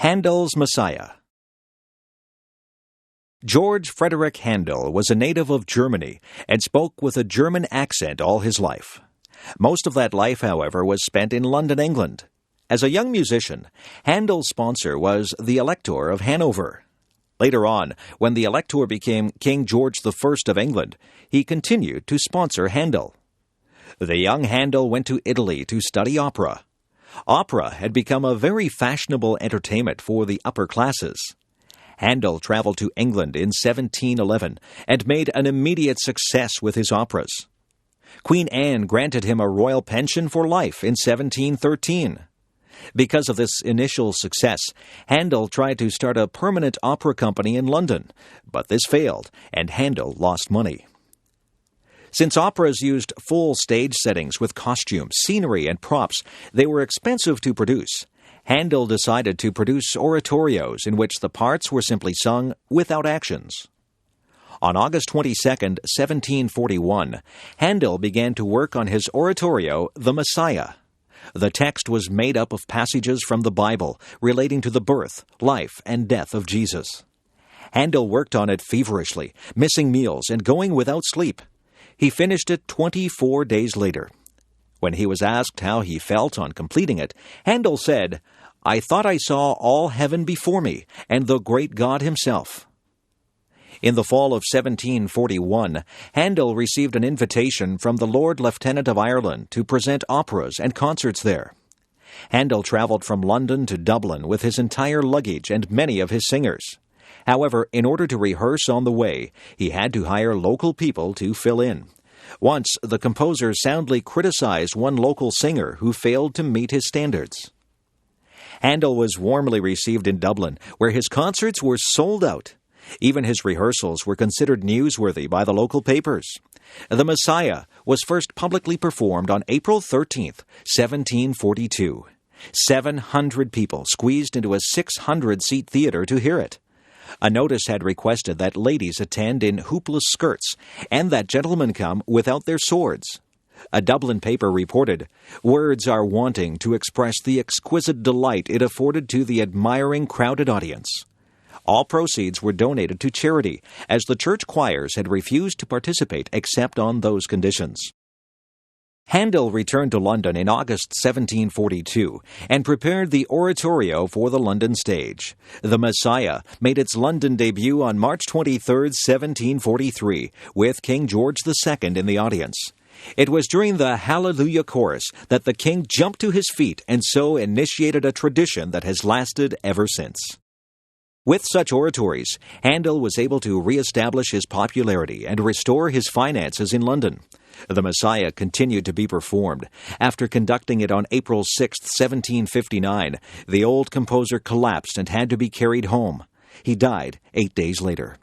Handel's Messiah. George Frederick Handel was a native of Germany and spoke with a German accent all his life. Most of that life, however, was spent in London, England. As a young musician, Handel's sponsor was the Elector of Hanover. Later on, when the Elector became King George I of England, he continued to sponsor Handel. The young Handel went to Italy to study opera. Opera had become a very fashionable entertainment for the upper classes. Handel traveled to England in 1711 and made an immediate success with his operas. Queen Anne granted him a royal pension for life in 1713. Because of this initial success, Handel tried to start a permanent opera company in London, but this failed, and Handel lost money. Since operas used full stage settings with costumes, scenery, and props, they were expensive to produce. Handel decided to produce oratorios in which the parts were simply sung without actions. On August 22, 1741, Handel began to work on his oratorio, The Messiah. The text was made up of passages from the Bible relating to the birth, life, and death of Jesus. Handel worked on it feverishly, missing meals and going without sleep. He finished it 24 days later. When he was asked how he felt on completing it, Handel said, "I thought I saw all heaven before me, and the great God himself." In the fall of 1741, Handel received an invitation from the Lord Lieutenant of Ireland to present operas and concerts there. Handel traveled from London to Dublin with his entire luggage and many of his singers. However, in order to rehearse on the way, he had to hire local people to fill in. Once, the composer soundly criticized one local singer who failed to meet his standards. Handel was warmly received in Dublin, where his concerts were sold out. Even his rehearsals were considered newsworthy by the local papers. The Messiah was first publicly performed on April 13, 1742. 700 people squeezed into a 600-seat theater to hear it. A notice had requested that ladies attend in hoopless skirts and that gentlemen come without their swords. A Dublin paper reported, "Words are wanting to express the exquisite delight it afforded to the admiring crowded audience." All proceeds were donated to charity, as the church choirs had refused to participate except on those conditions. Handel returned to London in August 1742 and prepared the oratorio for the London stage. The Messiah made its London debut on March 23, 1743, with King George II in the audience. It was during the Hallelujah Chorus that the king jumped to his feet and so initiated a tradition that has lasted ever since. With such oratories, Handel was able to re-establish his popularity and restore his finances in London. The Messiah continued to be performed. After conducting it on April 6, 1759, the old composer collapsed and had to be carried home. He died 8 days later.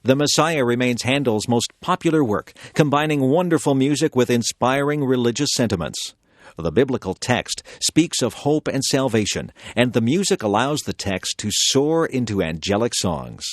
The Messiah remains Handel's most popular work, combining wonderful music with inspiring religious sentiments. The biblical text speaks of hope and salvation, and the music allows the text to soar into angelic songs.